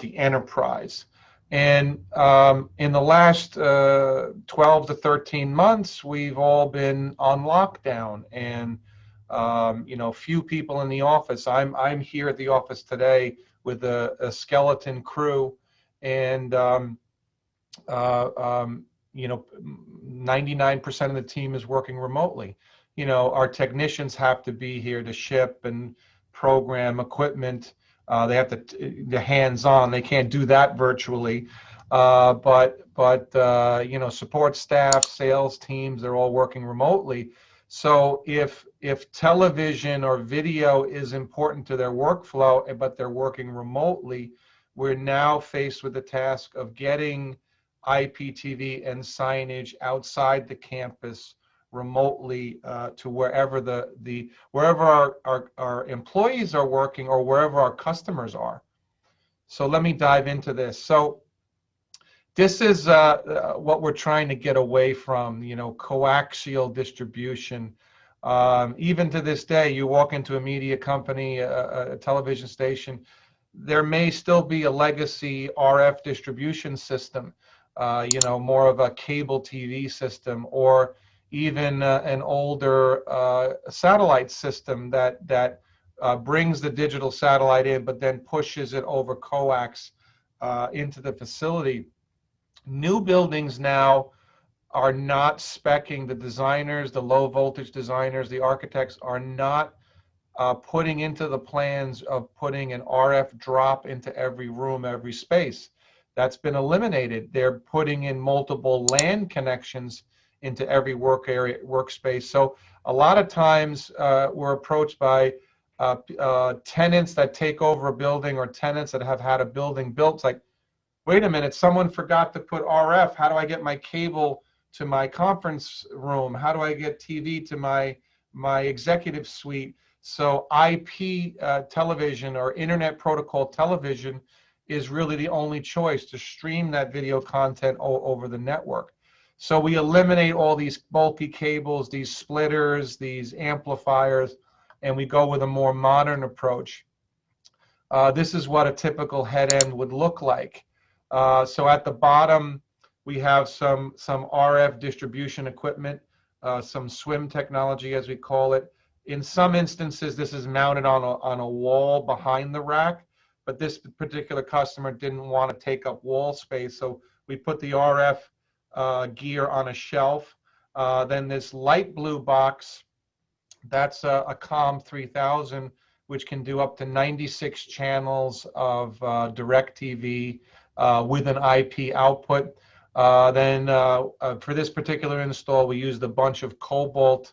the enterprise. And in the last 12 to 13 months, we've all been on lockdown, and few people in the office. I'm here at the office today with a skeleton crew, and 99% of the team is working remotely. Our technicians have to be here to ship and program equipment. They have to, the hands-on. They can't do that virtually. But support staff, sales teams, they're all working remotely. So if television or video is important to their workflow, but they're working remotely, we're now faced with the task of getting IPTV and signage outside the campus remotely to wherever wherever our employees are working or wherever our customers are. So let me dive into this. So this is what we're trying to get away from, coaxial distribution. Even to this day, you walk into a media company, a television station, there may still be a legacy RF distribution system, more of a cable TV system, or even an older satellite system that brings the digital satellite in, but then pushes it over coax into the facility. New buildings now are not speccing. The designers, the low voltage designers, the architects are not putting into the plans of putting an RF drop into every room, every space. That's been eliminated. They're putting in multiple LAN connections into every workspace. So a lot of times we're approached by tenants that take over a building, or tenants that have had a building built. It's like, wait a minute, someone forgot to put RF. How do I get my cable to my conference room? How do I get TV to my executive suite? So IP television or internet protocol television is really the only choice to stream that video content over the network. So we eliminate all these bulky cables, these splitters, these amplifiers, and we go with a more modern approach. This is what a typical head end would look like. So at the bottom, we have some RF distribution equipment, some swim technology, as we call it. In some instances, this is mounted on a wall behind the rack, but this particular customer didn't want to take up wall space, so we put the RF gear on a shelf. Then this light blue box, that's a COM 3000, which can do up to 96 channels of DirecTV with an IP output. Then for this particular install, we used a bunch of Cobalt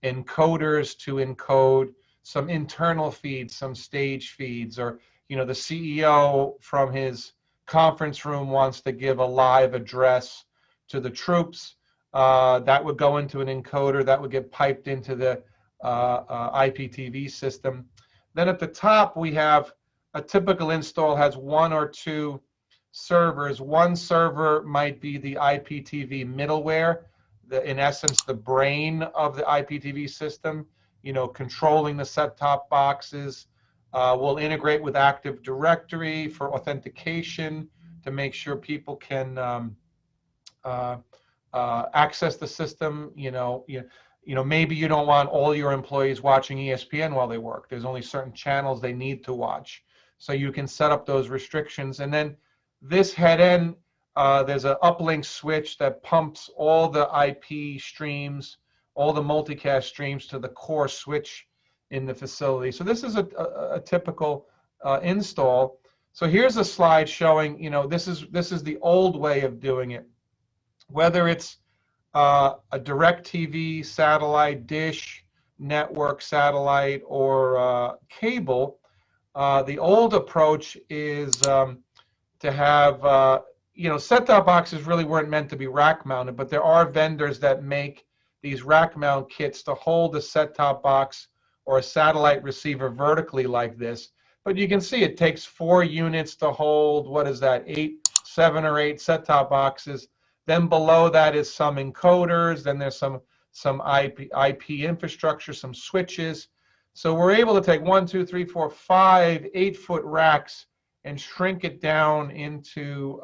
encoders to encode some internal feeds, some stage feeds, or the CEO from his conference room wants to give a live address to the troops. That would go into an encoder that would get piped into the IPTV system. Then at the top, we have a typical install has one or two servers. One server might be the IPTV middleware, in essence, the brain of the IPTV system, controlling the set-top boxes. We'll integrate with Active Directory for authentication to make sure people can access the system. Maybe you don't want all your employees watching ESPN while they work. There's only certain channels they need to watch. So you can set up those restrictions. And then this head end, there's an uplink switch that pumps all the IP streams, all the multicast streams to the core switch in the facility. So this is a typical install. So here's a slide showing, this is the old way of doing it. Whether it's a DirecTV satellite, dish, network satellite, or cable, the old approach is to have, set-top boxes really weren't meant to be rack mounted, but there are vendors that make these rack mount kits to hold a set-top box or a satellite receiver vertically like this. But you can see it takes 4 units to hold, what is that, 7 or 8 set-top boxes. Then below that is some encoders, then there's some IP infrastructure, some switches. So we're able to take 1, 2, 3, 4, 5 8-foot racks and shrink it down into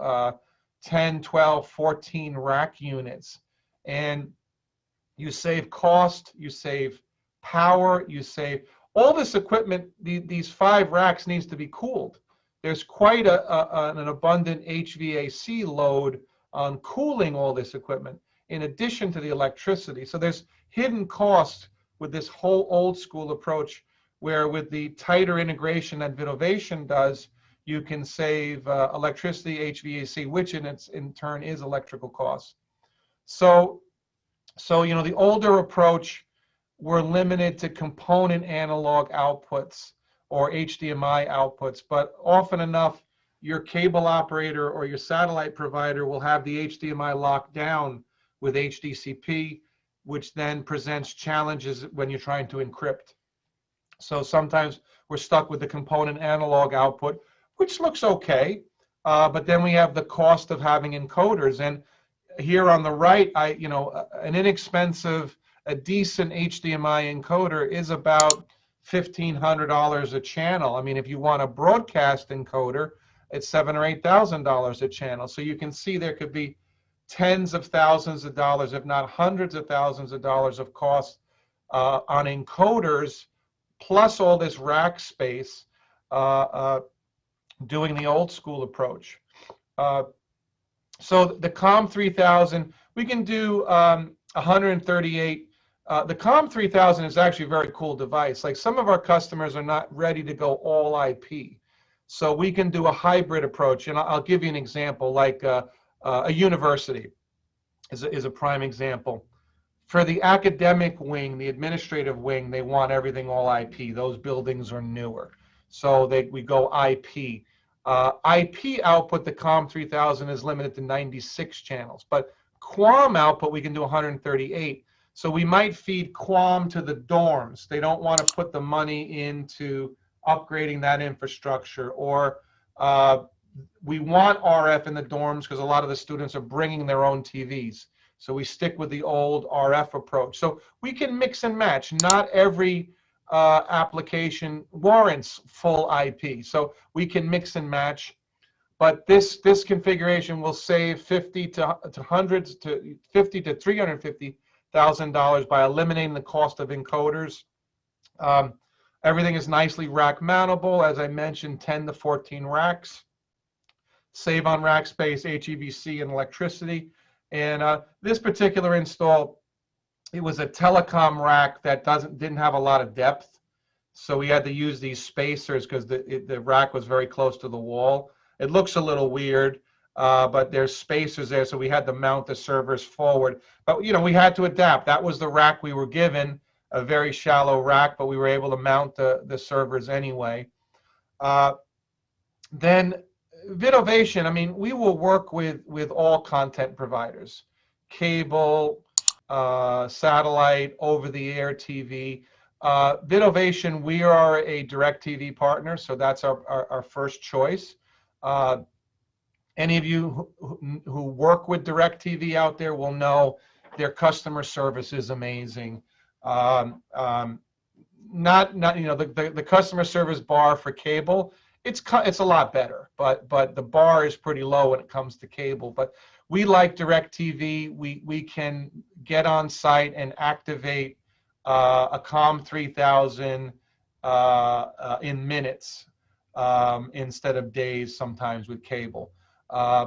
10, 12, 14 rack units. And you save cost, you save power, you save all this equipment. These 5 racks needs to be cooled. There's quite an abundant HVAC load on cooling all this equipment in addition to the electricity. So there's hidden cost with this whole old school approach, where with the tighter integration that Vidovation does, you can save electricity, HVAC, which in turn is electrical costs. So the older approach, we're limited to component analog outputs or HDMI outputs, but often enough, your cable operator or your satellite provider will have the HDMI locked down with HDCP, which then presents challenges when you're trying to encrypt. So sometimes we're stuck with the component analog output, which looks okay, but then we have the cost of having encoders. And here on the right, an inexpensive, a decent HDMI encoder is about $1,500 a channel. I mean, if you want a broadcast encoder, it's $7,000 or $8,000 a channel. So you can see there could be tens of thousands of dollars, if not hundreds of thousands of dollars of cost on encoders, plus all this rack space, doing the old school approach. So the COM 3000, we can do 138. The COM 3000 is actually a very cool device. Like, some of our customers are not ready to go all IP. So we can do a hybrid approach. And I'll give you an example, like a university is a prime example. For the academic wing, the administrative wing, they want everything all IP. Those buildings are newer. So we go IP. IP output, the COM 3000 is limited to 96 channels, but QAM output, we can do 138. So we might feed QAM to the dorms. They don't want to put the money into upgrading that infrastructure, or we want RF in the dorms because a lot of the students are bringing their own TVs. So we stick with the old RF approach. So we can mix and match. Not every application warrants full IP. So we can mix and match. But this configuration will save $50,000 to $350,000 by eliminating the cost of encoders. Everything is nicely rack mountable. As I mentioned, 10 to 14 racks. Save on rack space, HEVC, and electricity. And this particular install, it was a telecom rack that didn't have a lot of depth. So we had to use these spacers because the rack was very close to the wall. It looks a little weird, but there's spacers there, so we had to mount the servers forward. But we had to adapt. That was the rack we were given, a very shallow rack, but we were able to mount the servers anyway. Then Vidovation, I mean, we will work with all content providers, cable, satellite, over-the-air TV. Vidovation, we are a DirecTV partner, so that's our first choice. Any of you who work with DirecTV out there will know their customer service is amazing. The customer service bar for cable, it's a lot better, but the bar is pretty low when it comes to cable. But we like DirecTV. We can get on site and activate a COM 3000 in minutes instead of days sometimes with cable.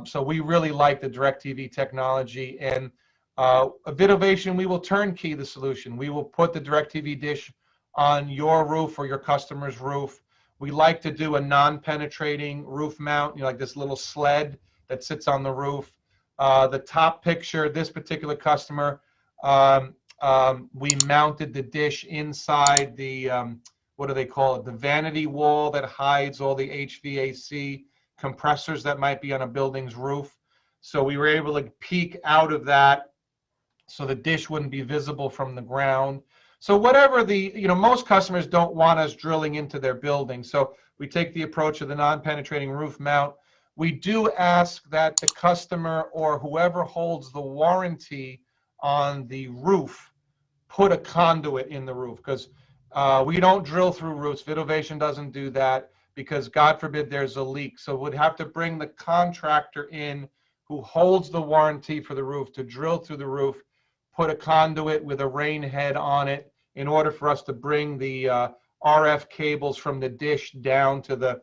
So we really like the DirecTV technology. And Vidovation, we will turnkey the solution. We will put the DirecTV dish on your roof or your customer's roof. We like to do a non-penetrating roof mount, like this little sled that sits on the roof. The top picture, this particular customer, we mounted the dish inside the, what do they call it, the vanity wall that hides all the HVAC compressors that might be on a building's roof. So we were able to peek out of that so the dish wouldn't be visible from the ground. So whatever most customers don't want us drilling into their building. So we take the approach of the non-penetrating roof mount. We do ask that the customer or whoever holds the warranty on the roof put a conduit in the roof, because we don't drill through roofs. Vidovation doesn't do that. because God forbid there's a leak. So we'd have to bring the contractor in who holds the warranty for the roof to drill through the roof, put a conduit with a rain head on it in order for us to bring the RF cables from the dish down to the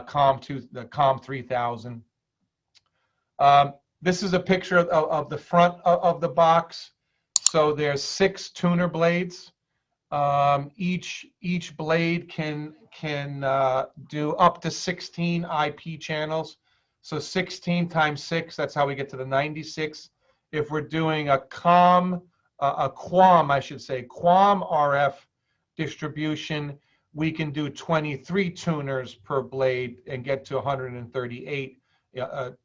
COM 3000. This is a picture of the front of the box. So there's 6 tuner blades. Each blade can do up to 16 IP channels. So 16 times 6, that's how we get to the 96. If we're doing a QAM RF distribution, we can do 23 tuners per blade and get to 138.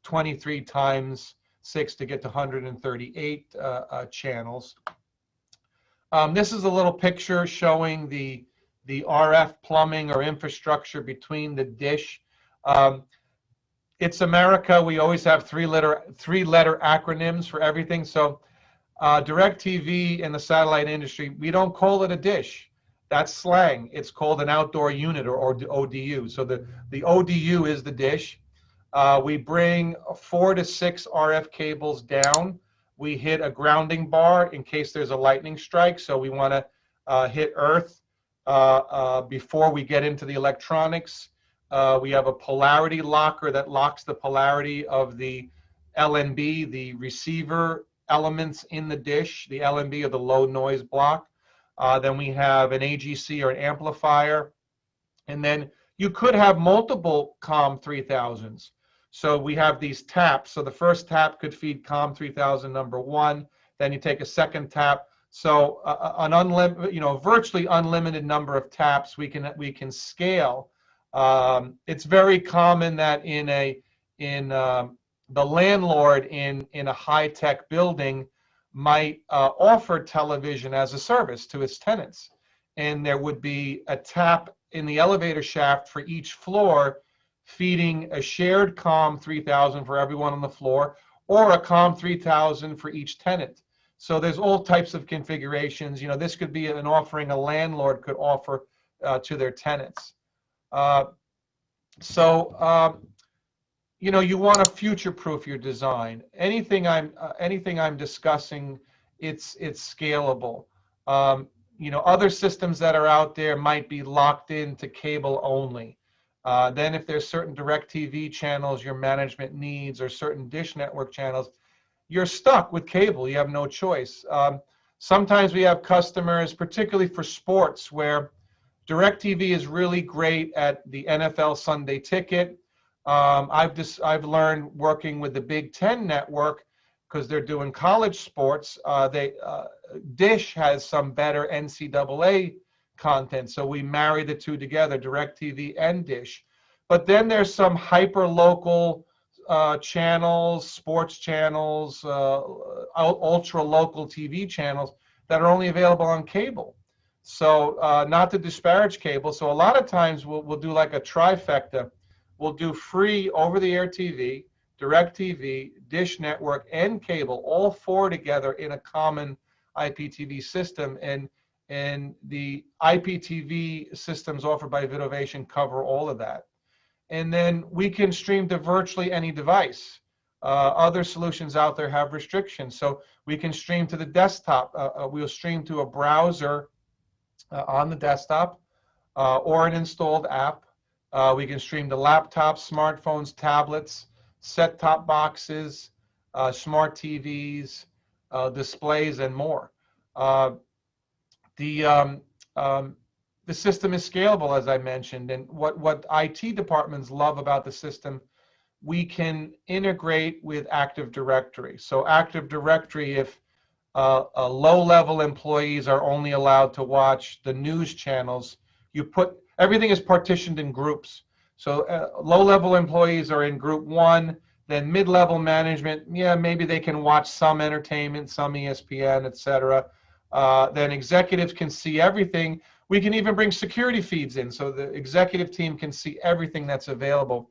23 times 6 to get to 138 channels. This is a little picture showing the RF plumbing or infrastructure between the dish. It's America. We always have three-letter acronyms for everything. So DirecTV in the satellite industry, we don't call it a dish. That's slang. It's called an outdoor unit or ODU. So the ODU is the dish. We bring 4 to 6 RF cables down. We hit a grounding bar in case there's a lightning strike. So we want to hit earth before we get into the electronics. We have a polarity locker that locks the polarity of the LNB, the receiver elements in the dish, the LNB or the low noise block. Then we have an AGC or an amplifier. And then you could have multiple COM 3000s. So we have these taps. So the first tap could feed COM 3000 number 1. Then you take a second tap. So an unlimited, virtually unlimited number of taps we can scale. It's very common that the landlord in a high-tech building might offer television as a service to its tenants, and there would be a tap in the elevator shaft for each floor, feeding a shared COM 3000 for everyone on the floor, or a COM 3000 for each tenant. So there's all types of configurations. This could be an offering a landlord could offer to their tenants. You want to future-proof your design. Anything I'm discussing, it's scalable. Other systems that are out there might be locked into cable only. Then if there's certain DirecTV channels your management needs or certain dish network channels, you're stuck with cable. You have no choice. Sometimes we have customers, particularly for sports, where DirecTV is really great at the NFL Sunday Ticket. I've learned working with the Big Ten network, because they're doing college sports. Dish has some better NCAA content, so we marry the two together, DirecTV and Dish. But then there's some hyper-local channels, sports channels, ultra-local TV channels that are only available on cable. So not to disparage cable. So a lot of times we'll do like a trifecta. We'll do free over-the-air TV, DirecTV, Dish Network, and cable, all 4 together in a common IPTV system. And the IPTV systems offered by Vidovation cover all of that. And then we can stream to virtually any device. Other solutions out there have restrictions. So we can stream to the desktop. We'll stream to a browser on the desktop or an installed app. We can stream to laptops, smartphones, tablets, set-top boxes, smart TVs, displays, and more. The system is scalable, as I mentioned, and what IT departments love about the system, we can integrate with Active Directory. So Active Directory, if low-level employees are only allowed to watch the news channels, everything is partitioned in groups. So low-level employees are in group 1, then mid-level management, maybe they can watch some entertainment, some ESPN, etc. Then executives can see everything. We can even bring security feeds in, so the executive team can see everything that's available.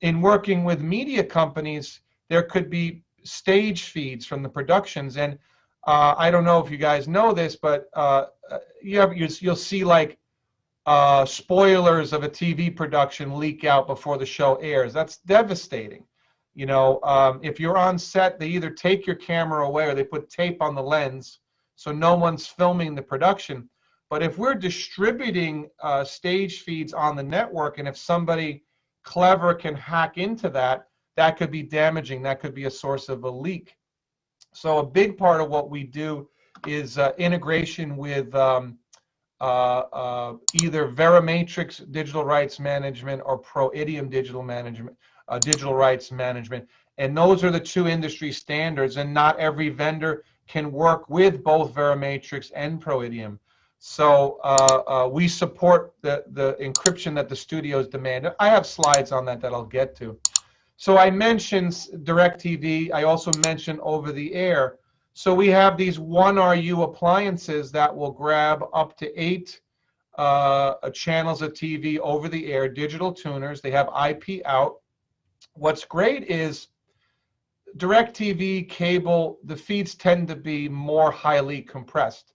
In working with media companies, there could be stage feeds from the productions, and I don't know if you guys know this, but you'll see like spoilers of a TV production leak out before the show airs. That's devastating. If you're on set, they either take your camera away or they put tape on the lens so no one's filming the production. But if we're distributing stage feeds on the network, and if somebody clever can hack into that, that could be damaging. That could be a source of a leak. So a big part of what we do is integration with either Verimatrix digital rights management or Proidium digital rights management. And those are the two industry standards, and not every vendor can work with both Verimatrix and Proidium. So we support the encryption that the studios demand. I have slides on that I'll get to. So I mentioned DirecTV. I also mentioned over the air. So we have these 1RU appliances that will grab up to 8 channels of TV over the air, digital tuners. They have IP out. What's great is DirecTV cable, the feeds tend to be more highly compressed.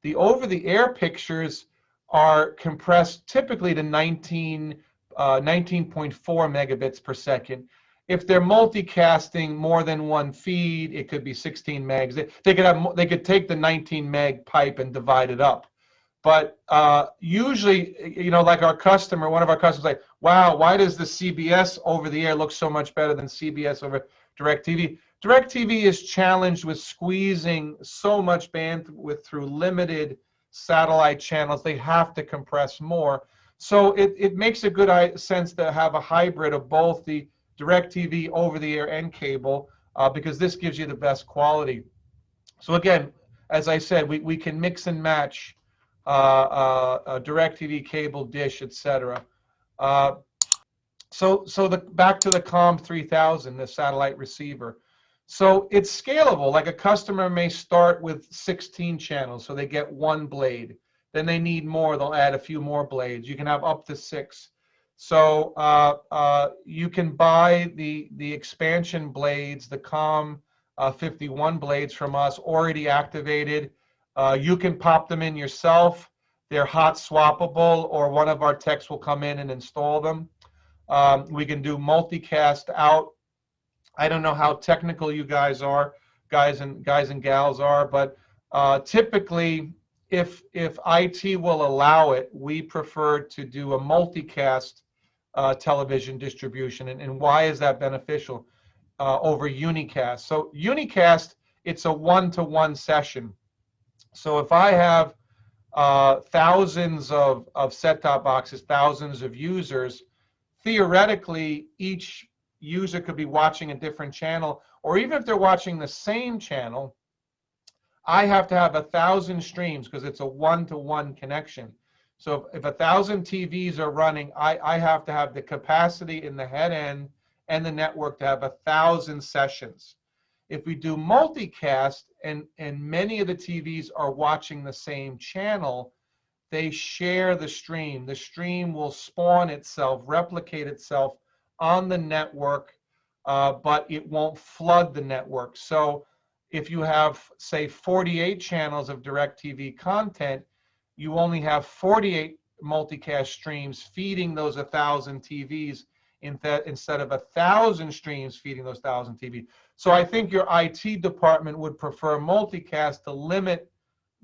The over-the-air pictures are compressed typically to 19.4 megabits per second. If they're multicasting more than one feed, it could be 16 megs. They could take the 19 meg pipe and divide it up. But usually, like our customer, one of our customers, like, wow, why does the CBS over the air look so much better than CBS over DirecTV? DirecTV is challenged with squeezing so much bandwidth through limited satellite channels. They have to compress more. So it makes a good sense to have a hybrid of both the DirecTV over the air and cable, because this gives you the best quality. So again, as I said, we can mix and match DirecTV, cable, dish, etc. So back to the COM 3000, the satellite receiver. So it's scalable. Like a customer may start with 16 channels, so they get one blade. Then they need more, they'll add a few more blades. You can have up to 6. So you can buy the expansion blades, the COM 51 blades from us, already activated. You can pop them in yourself. They're hot swappable, or one of our techs will come in and install them. We can do multicast out. I don't know how technical you guys are, guys and gals are, but typically, if IT will allow it, we prefer to do a multicast television distribution. And why is that beneficial over unicast? So unicast, it's a one-to-one session. So if I have thousands of set-top boxes, thousands of users, theoretically, each user could be watching a different channel, or even if they're watching the same channel, I have to have 1,000 streams because it's a one-to-one connection. So if 1,000 TVs are running, I have to have the capacity in the head end and the network to have 1,000 sessions. If we do multicast and many of the TVs are watching the same channel, they share the stream. The stream will spawn itself, replicate itself on the network, but it won't flood the network. So if you have, say, 48 channels of DirecTV content, you only have 48 multicast streams feeding those 1,000 TVs instead of 1,000 streams feeding those 1,000 TVs. So I think your IT department would prefer multicast to limit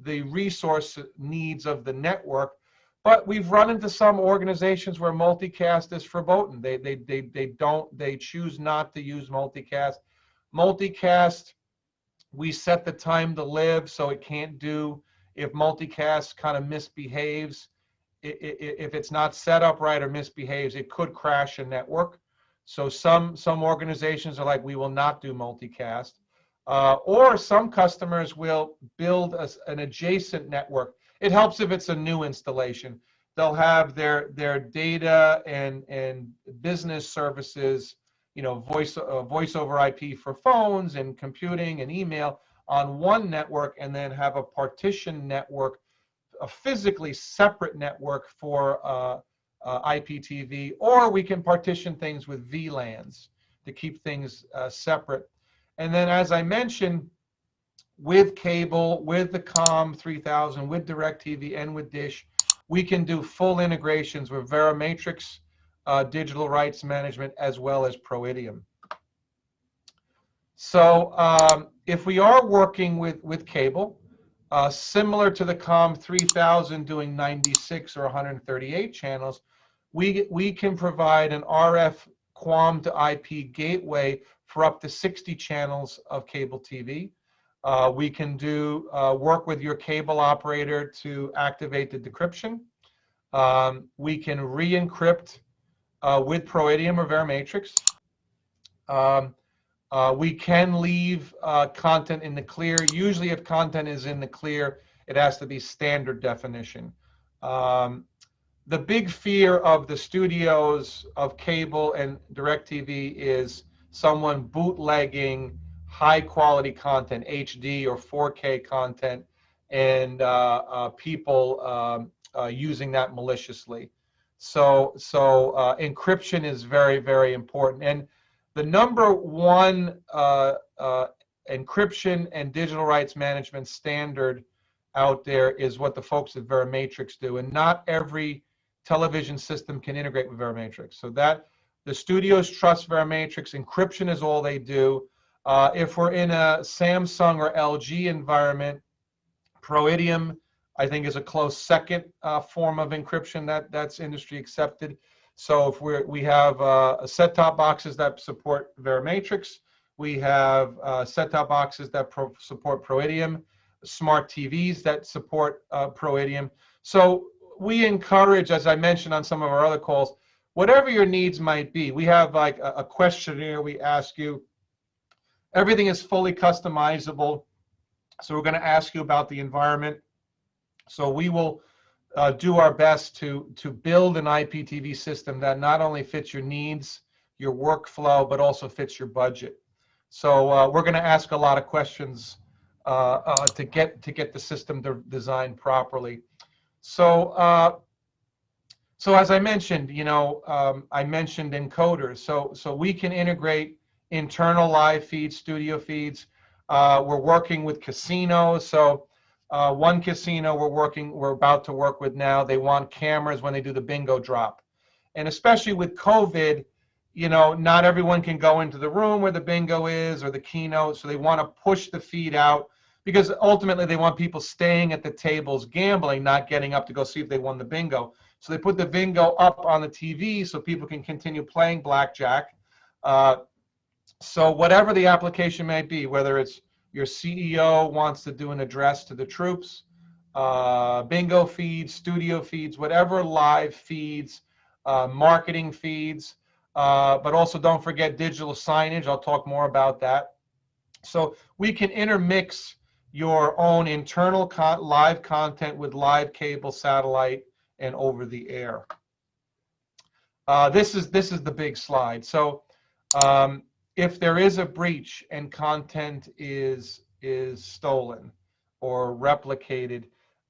the resource needs of the network. But we've run into some organizations where multicast is verboten. They choose not to use multicast. Multicast, we set the time to live, so it can't do if multicast kind of misbehaves. If it's not set up right or misbehaves, it could crash a network. So some organizations are like, we will not do multicast. Or some customers will build an adjacent network. It helps if it's a new installation. They'll have their data and business services, voice over IP for phones and computing and email on one network, and then have a partition network, a physically separate network for IPTV. Or we can partition things with VLANs to keep things separate. And then, as I mentioned, with cable, with the COM 3000, with DirecTV, and with Dish, we can do full integrations with Verimatrix digital rights management as well as Proidium. So if we are working with cable, similar to the COM3000 doing 96 or 138 channels, we can provide an RF QAM to IP gateway for up to 60 channels of cable TV. We can do work with your cable operator to activate the decryption. We can re-encrypt with Proidium or Verimatrix. We can leave content in the clear. Usually if content is in the clear, it has to be standard definition. The big fear of the studios of cable and DirecTV is someone bootlegging high quality content, HD or 4K content, and people using that maliciously. So encryption is very, very important. And the number one encryption and digital rights management standard out there is what the folks at Verimatrix do, and not every television system can integrate with Verimatrix. So that the studios trust Verimatrix. Encryption is all they do. If we're in a Samsung or LG environment, Proidium, I think, is a close second form of encryption that's industry accepted. So if we have set-top boxes that support Verimatrix, we have set-top boxes that support Proidium, smart TVs that support Proidium. So we encourage, as I mentioned on some of our other calls, whatever your needs might be. We have like a questionnaire we ask you. Everything is fully customizable. So we're going to ask you about the environment. So we will do our best to build an IPTV system that not only fits your needs, your workflow, but also fits your budget. So we're going to ask a lot of questions to get the system designed properly. So as I mentioned, I mentioned encoders. So we can integrate internal live feeds, studio feeds. We're working with casinos. So one casino we're about to work with now, they want cameras when they do the bingo drop. And especially with COVID, not everyone can go into the room where the bingo is or the keynote, so they want to push the feed out because ultimately they want people staying at the tables gambling, not getting up to go see if they won the bingo. So they put the bingo up on the TV so people can continue playing blackjack. So whatever the application may be, whether it's your CEO wants to do an address to the troops, bingo feeds, studio feeds, whatever live feeds, marketing feeds, but also don't forget digital signage. I'll talk more about that. So we can intermix your own internal live content with live cable, satellite, and over the air. This is the big slide. So if there is a breach and content is stolen or replicated,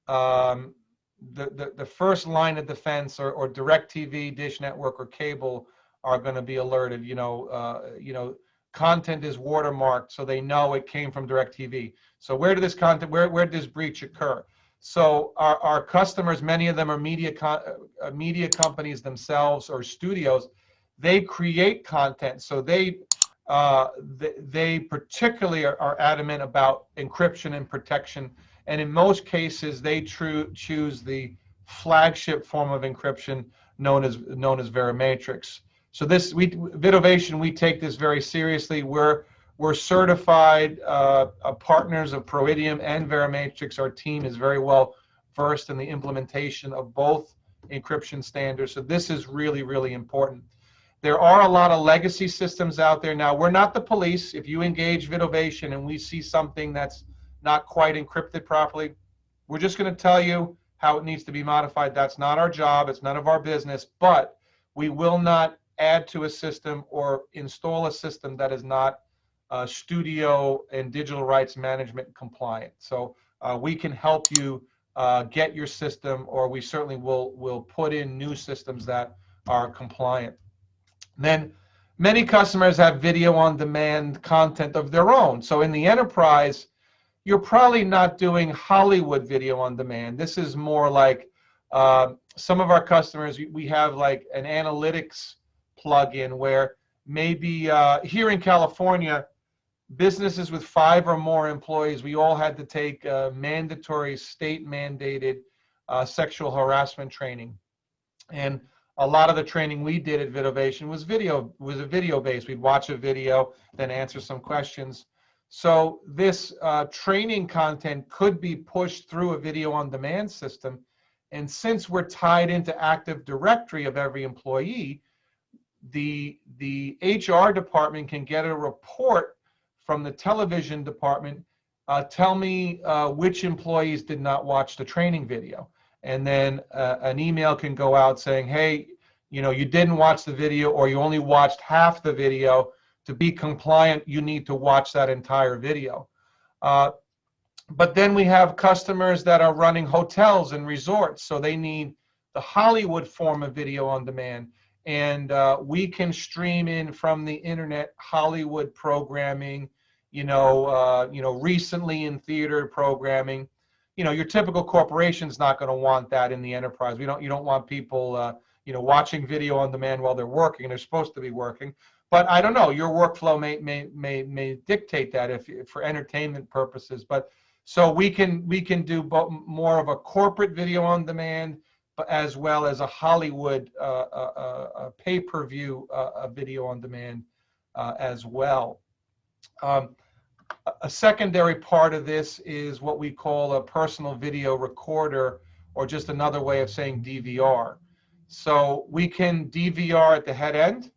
the first line of defense or DirecTV, Dish Network, or cable are going to be alerted. Content is watermarked, so they know it came from DirecTV. So where did this content, where did this breach occur? So our customers, many of them are media companies themselves or studios. They create content, so they particularly are adamant about encryption and protection, and in most cases they choose the flagship form of encryption known as Verimatrix. So Vidovation, we take this very seriously. We're certified partners of Proidium and Verimatrix. Our team is very well versed in the implementation of both encryption standards. So this is really, really important. There are a lot of legacy systems out there now. We're not the police. If you engage Vidovation and we see something that's not quite encrypted properly, we're just going to tell you how it needs to be modified. That's not our job. It's none of our business. But we will not add to a system or install a system that is not studio and digital rights management compliant. So we can help you get your system, or we certainly will put in new systems that are compliant. Then many customers have video on demand content of their own. So in the enterprise, you're probably not doing Hollywood video on demand. This is more like Some of our customers, we have like an analytics plugin where maybe here in California, businesses with 5 or more employees, we all had to take mandatory state-mandated sexual harassment training. And a lot of the training we did at Vidovation was video based. We'd watch a video, then answer some questions. So this training content could be pushed through a video on demand system. And since we're tied into Active Directory of every employee, the HR department can get a report from the television department, tell me which employees did not watch the training video. And then an email can go out saying, hey, you didn't watch the video, or you only watched half the video. To be compliant, you need to watch that entire video. But then we have customers that are running hotels and resorts, so they need the Hollywood form of video on demand. And we can stream in from the internet Hollywood programming, recently in theater programming. Your typical corporation's not going to want that in the enterprise. You don't want people, watching video on demand while they're working. They're supposed to be working. But I don't know. Your workflow may dictate that if for entertainment purposes. But so we can do more of a corporate video on demand, but as well as a Hollywood pay-per-view video on demand as well. A secondary part of this is what we call a personal video recorder, or just another way of saying DVR. So we can DVR at the head end.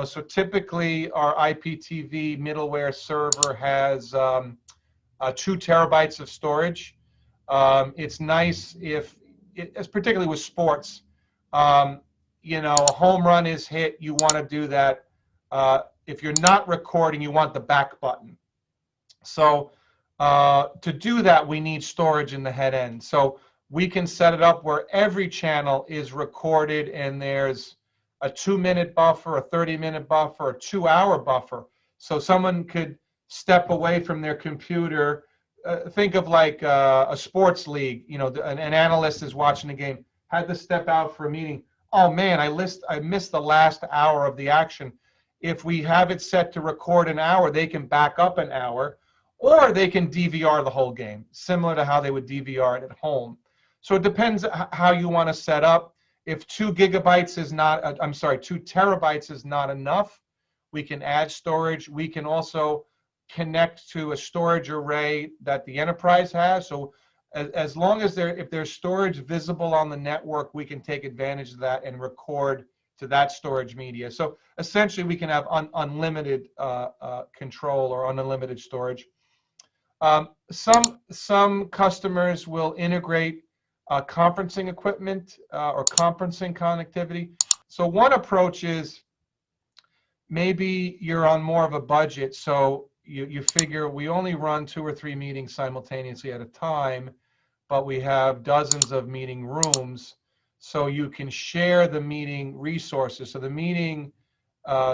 So typically our IPTV middleware server has 2 terabytes of storage. It's nice if, it's particularly with sports, a home run is hit, you want to do that. If you're not recording, you want the back button. So to do that, we need storage in the head end. So we can set it up where every channel is recorded, and there's a 2-minute buffer, a 30-minute buffer, a 2-hour buffer. So someone could step away from their computer. Think of like a sports league. An analyst is watching a game, had to step out for a meeting. Oh man, I missed the last hour of the action. If we have it set to record an hour, they can back up an hour, or they can DVR the whole game, similar to how they would DVR it at home. So it depends how you want to set up. If 2 terabytes is not enough, we can add storage. We can also connect to a storage array that the enterprise has. So as long as if there's storage visible on the network, we can take advantage of that and record to that storage media. So essentially, we can have unlimited control or unlimited storage. Some customers will integrate conferencing equipment or conferencing connectivity. So one approach is maybe you're on more of a budget, so you figure we only run 2 or 3 meetings simultaneously at a time, but we have dozens of meeting rooms, so you can share the meeting resources. So the meeting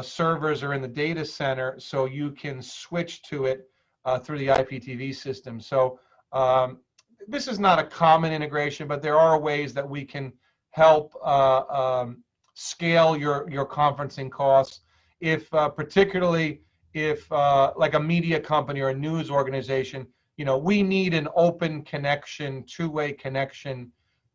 servers are in the data center, so you can switch to it through the IPTV system. So this is not a common integration, but there are ways that we can help scale your conferencing costs. Particularly if like a media company or a news organization, we need an open connection, 2-way connection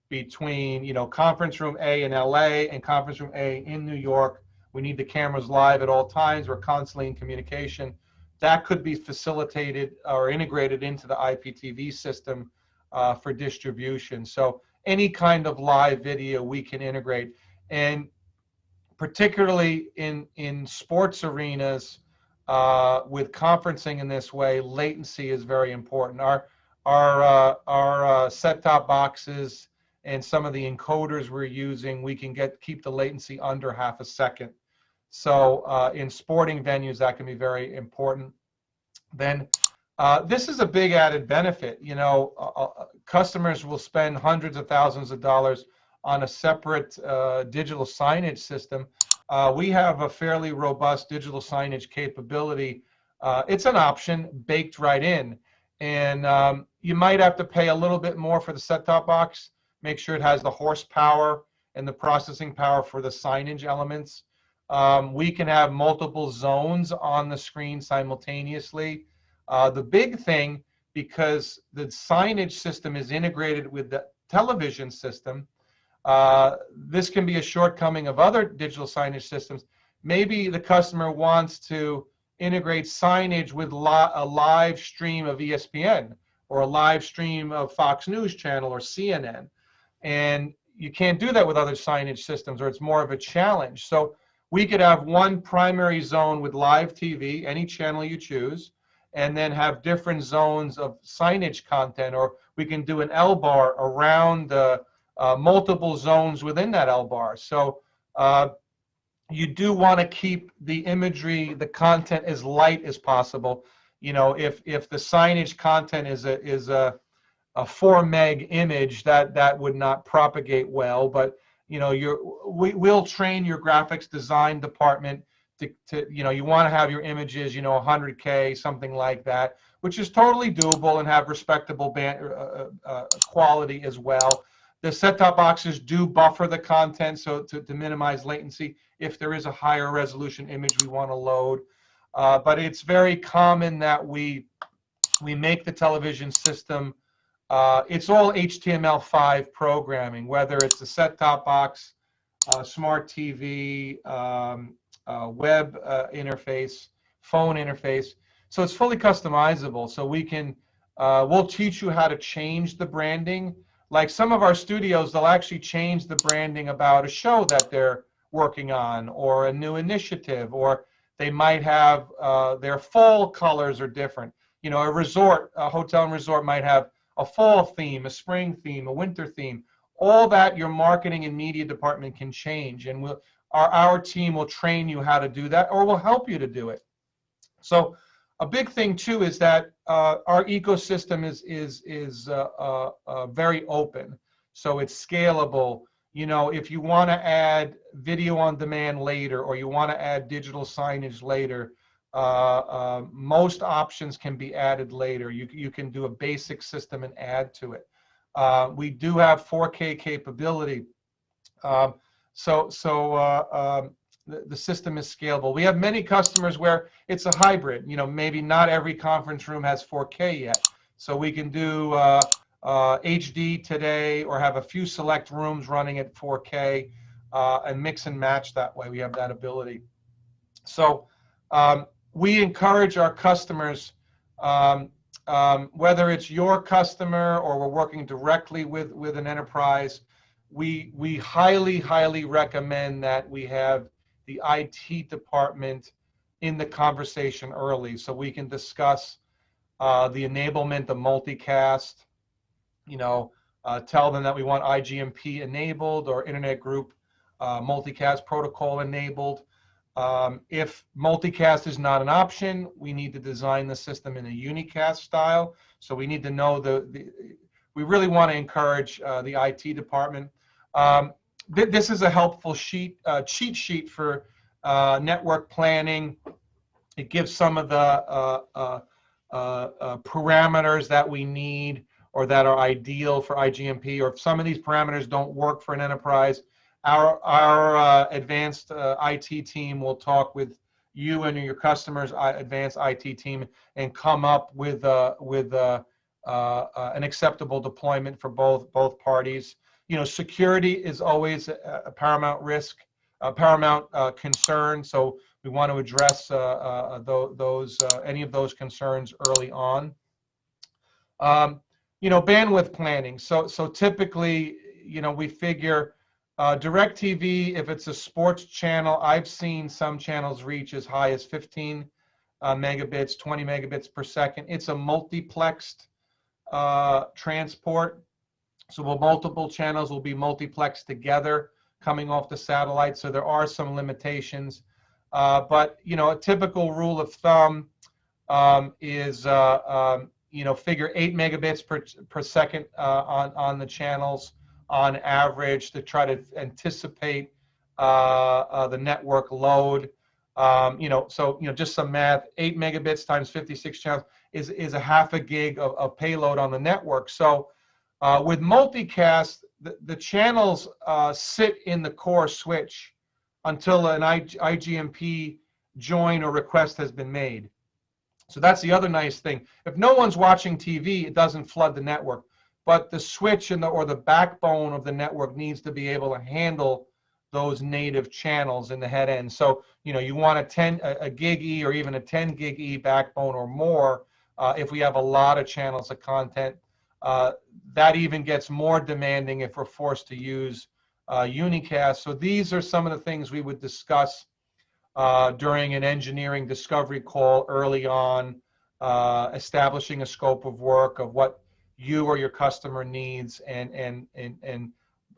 between, conference room A in LA and conference room A in New York. We need the cameras live at all times. We're constantly in communication. That could be facilitated or integrated into the IPTV system for distribution. So any kind of live video we can integrate. And particularly in sports arenas, with conferencing in this way, latency is very important. Our set-top boxes and some of the encoders we're using, we can keep the latency under half a second. So in sporting venues, that can be very important. Then this is a big added benefit. Customers will spend hundreds of thousands of dollars on a separate digital signage system. We have a fairly robust digital signage capability. It's an option baked right in. And you might have to pay a little bit more for the set-top box, make sure it has the horsepower and the processing power for the signage elements. We can have multiple zones on the screen simultaneously. The big thing, because the signage system is integrated with the television system, this can be a shortcoming of other digital signage systems. Maybe the customer wants to integrate signage with a live stream of ESPN or a live stream of Fox News Channel or CNN. And you can't do that with other signage systems, or it's more of a challenge. So we could have one primary zone with live TV, any channel you choose, and then have different zones of signage content, or we can do an L-bar around multiple zones within that L-bar. So you do want to keep the imagery, the content as light as possible. You know, if the signage content is a 4 meg image, that would not propagate well. But you know, we'll train your graphics design department to you know, you want to have your images, you know, 100K, something like that, which is totally doable and have respectable quality as well. The set-top boxes do buffer the content, so to minimize latency if there is a higher resolution image we want to load. But it's very common that we make the television system, it's all HTML5 programming, whether it's a set-top box, smart TV, web interface, phone interface. So it's fully customizable. So we can, we'll teach you how to change the branding. Like some of our studios, they'll actually change the branding about a show that they're working on, or a new initiative, or they might have their fall colors are different. You know, a hotel and resort might have a fall theme, a spring theme, a winter theme. All that your marketing and media department can change, and our team will train you how to do that, or will help you to do it. So a big thing too is that our ecosystem is very open, so it's scalable. You know, if you want to add video on demand later, or you want to add digital signage later, most options can be added later. You can do a basic system and add to it. We do have 4K capability, the system is scalable. We have many customers where it's a hybrid. You know, maybe not every conference room has 4K yet, so we can do HD today, or have a few select rooms running at 4K, and mix and match that way. We have that ability. So we encourage our customers, whether it's your customer or we're working directly with an enterprise, we highly recommend that we have the IT department in the conversation early, so we can discuss the enablement of multicast. You know, tell them that we want IGMP enabled, or Internet Group multicast protocol enabled. If multicast is not an option, we need to design the system in a unicast style. So we need to know we really want to encourage the IT department. This is a helpful cheat sheet for network planning. It gives some of the parameters that we need, or that are ideal for IGMP, or if some of these parameters don't work for an enterprise, our advanced IT team will talk with you and your customers' advanced IT team and come up with an acceptable deployment for both parties. You know, security is always a paramount risk, a paramount concern. So we want to address any of those concerns early on. You know, bandwidth planning. So typically, you know, we figure DirecTV, if it's a sports channel, I've seen some channels reach as high as 15 megabits, 20 megabits per second. It's a multiplexed transport. So multiple channels will be multiplexed together coming off the satellite. So there are some limitations. But, you know, a typical rule of thumb is, you know, figure 8 megabits per second on the channels on average, to try to anticipate the network load. You know, so, you know, just some math, 8 megabits times 56 channels is a half a gig of payload on the network. So with multicast, the channels sit in the core switch until an IGMP join or request has been made. So that's the other nice thing. If no one's watching TV, it doesn't flood the network. But the switch or the backbone of the network needs to be able to handle those native channels in the head end. So, you want a gig E or even a 10 gig E backbone or more. If we have a lot of channels of content, that even gets more demanding if we're forced to use unicast. So these are some of the things we would discuss during an engineering discovery call early on, establishing a scope of work of what you or your customer needs, and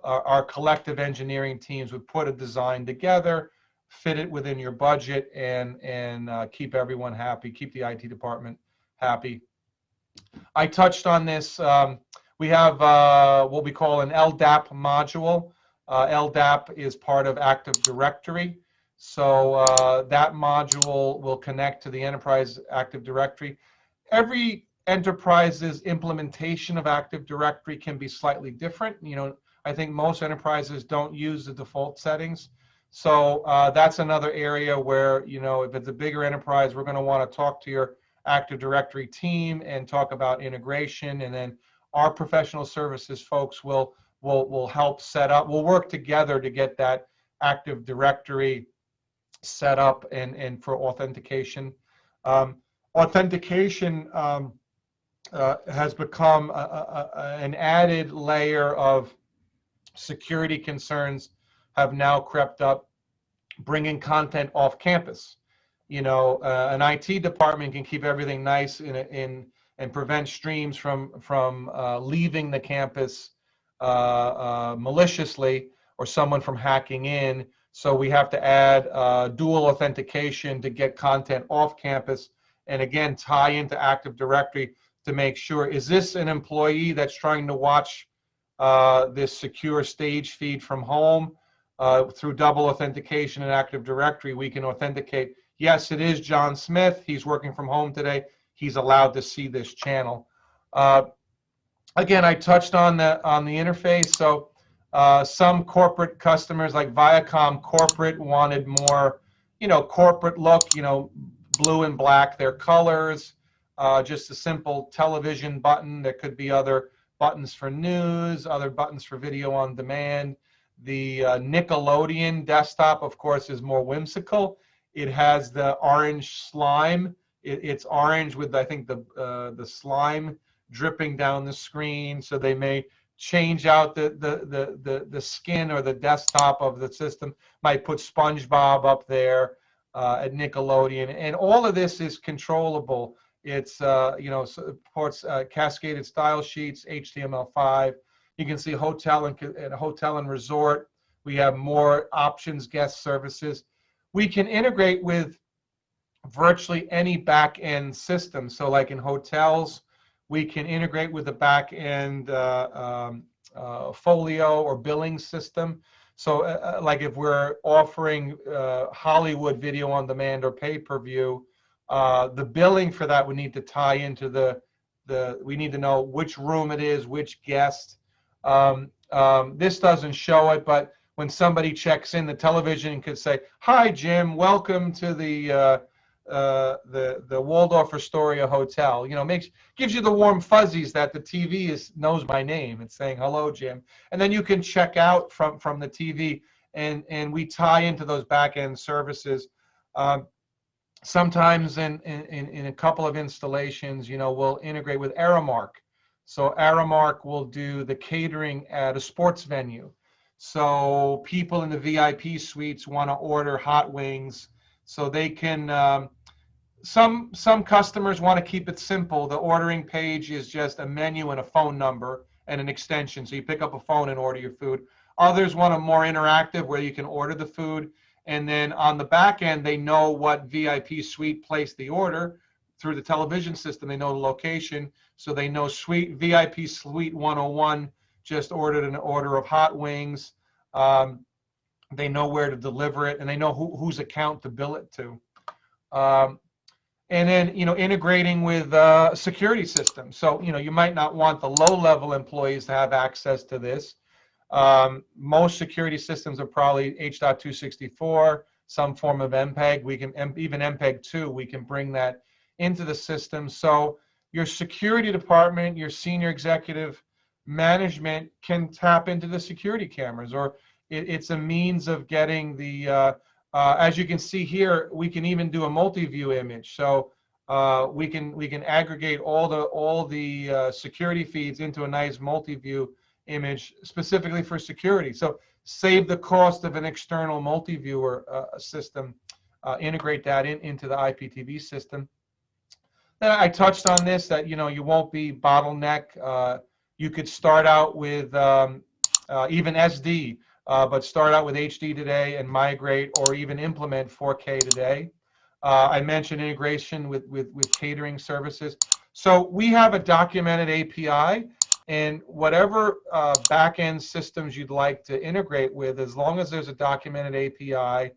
our collective engineering teams would put a design together, fit it within your budget, and keep everyone happy, keep the IT department happy. I touched on this. We have what we call an LDAP module. LDAP is part of Active Directory. So that module will connect to the Enterprise Active Directory. Every enterprise's implementation of Active Directory can be slightly different. I think most enterprises don't use the default settings. So that's another area where, if it's a bigger enterprise, we're going to want to talk to your Active Directory team and talk about integration, and then our professional services folks will help set up. We'll work together to get that Active Directory set up and for authentication. Authentication has become an added layer of security concerns have now crept up, bringing content off campus. An IT department can keep everything nice and prevent streams from leaving the campus maliciously, or someone from hacking in. So we have to add dual authentication to get content off campus, and again tie into Active Directory to make sure, is this an employee that's trying to watch this secure stage feed from home? Through double authentication in Active Directory, we can authenticate, yes, it is John Smith. He's working from home today. He's allowed to see this channel. Again, I touched on the interface. So some corporate customers like Viacom corporate wanted more, corporate look, blue and black, their colors, just a simple television button. There could be other buttons for news, other buttons for video on demand. The Nickelodeon desktop, of course, is more whimsical. It has the orange slime. It's orange with, I think, the slime dripping down the screen. So they may change out the skin or the desktop of the system. Might put SpongeBob up there at Nickelodeon, and all of this is controllable. It's supports cascaded style sheets, HTML5. You can see hotel and resort. We have more options, guest services. We can integrate with virtually any back-end system. So like in hotels, we can integrate with the back-end folio or billing system. So like if we're offering Hollywood video on demand or pay-per-view, the billing for that would need to tie into we need to know which room it is, which guest. This doesn't show it, but when somebody checks in, the television could say, "Hi, Jim, welcome to the Waldorf Astoria Hotel." Gives you the warm fuzzies that the TV knows my name. It's saying, "Hello, Jim," and then you can check out from the TV, and we tie into those back end services. Sometimes in a couple of installations, we'll integrate with Aramark. So Aramark will do the catering at a sports venue. So people in the VIP suites want to order hot wings, so they can. Some customers want to keep it simple. The ordering page is just a menu and a phone number and an extension. So you pick up a phone and order your food. Others want a more interactive where you can order the food, and then on the back end, they know what VIP suite placed the order through the television system. They know the location, so they know VIP Suite 101 just ordered an order of hot wings. They know where to deliver it, and they know whose account to bill it to. And then, integrating with security systems. So, you might not want the low-level employees to have access to this. Most security systems are probably H.264, some form of MPEG. We can even MPEG-2. We can bring that into the system. So your security department, your senior executive management can tap into the security cameras, or it's a means of getting the. As you can see here, we can even do a multi-view image. So we can aggregate all the security feeds into a nice multi-view image specifically for security. So save the cost of an external multi-viewer system, integrate that into the IPTV system. Then I touched on this, that you won't be bottleneck. You could start out with even SD, but start out with HD today and migrate, or even implement 4K today. I mentioned integration with catering services. So we have a documented API, and whatever back-end systems you'd like to integrate with, as long as there's a documented API,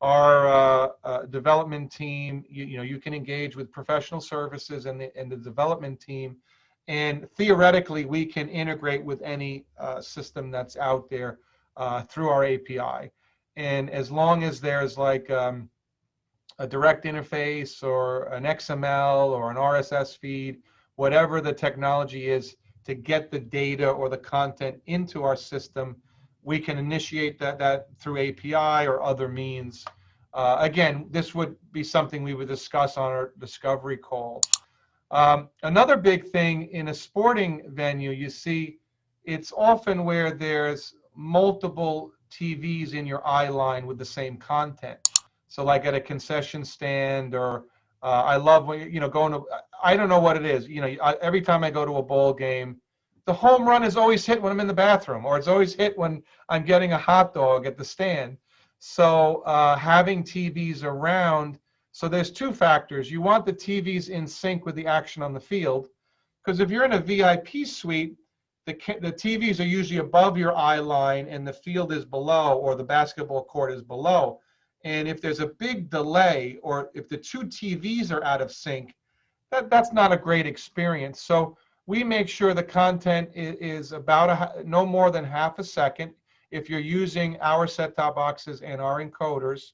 our development team, you can engage with professional services and the development team, and theoretically we can integrate with any system that's out there through our API. And as long as there's like a direct interface or an XML or an RSS feed, whatever the technology is to get the data or the content into our system, we can initiate that through API or other means. Again, this would be something we would discuss on our discovery call. Another big thing in a sporting venue, you see, it's often where there's multiple TVs in your eye line with the same content. So like at a concession stand, or I love when going to, I don't know what it is. Every time I go to a ball game, the home run is always hit when I'm in the bathroom, or it's always hit when I'm getting a hot dog at the stand. So having TVs around, so there's two factors. You want the TVs in sync with the action on the field, because if you're in a VIP suite, the TVs are usually above your eye line and the field is below, or the basketball court is below. And if there's a big delay, or if the two TVs are out of sync, that's not a great experience. So we make sure the content is about no more than half a second. If you're using our set-top boxes and our encoders,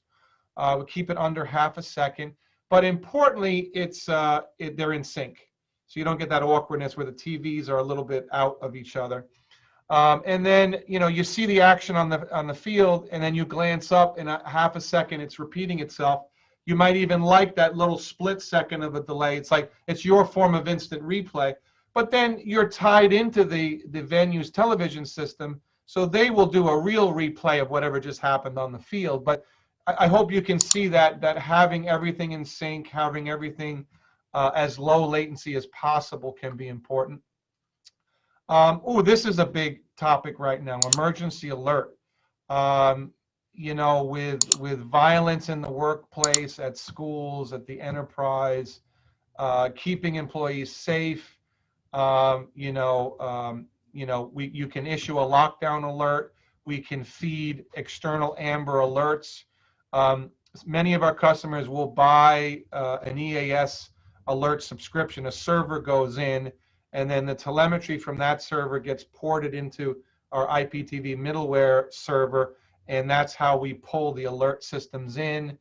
we keep it under half a second. But importantly, they're in sync, so you don't get that awkwardness where the TVs are a little bit out of each other. And then you see the action on the field, and then you glance up, and a half a second it's repeating itself. You might even like that little split second of a delay. It's like it's your form of instant replay. But then you're tied into the venue's television system, so they will do a real replay of whatever just happened on the field. But I hope you can see that having everything in sync, having everything as low latency as possible can be important. This is a big topic right now, emergency alert. With violence in the workplace, at schools, at the enterprise, keeping employees safe. You can issue a lockdown alert. We can feed external Amber alerts. Many of our customers will buy an EAS alert subscription. A server goes in, and then the telemetry from that server gets ported into our IPTV middleware server, and that's how we pull the alert systems in.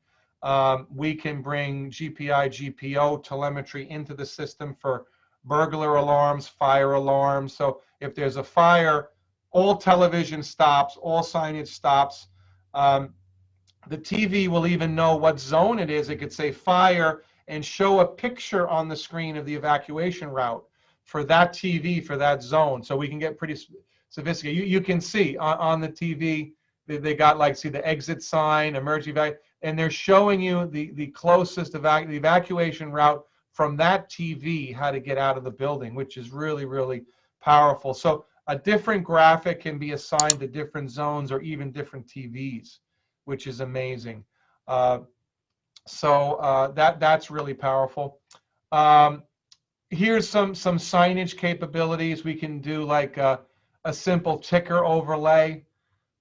We can bring GPI, GPO telemetry into the system for burglar alarms, fire alarms. So if there's a fire, all television stops, all signage stops. The TV will even know what zone it is. It could say fire and show a picture on the screen of the evacuation route for that TV, for that zone. So we can get pretty sophisticated. You can see on the TV, they got the exit sign, emergency evac, and they're showing you the closest the evacuation route from that TV, how to get out of the building, which is really, really powerful. So a different graphic can be assigned to different zones or even different TVs, which is amazing. That's really powerful. Here's some signage capabilities. We can do like a simple ticker overlay.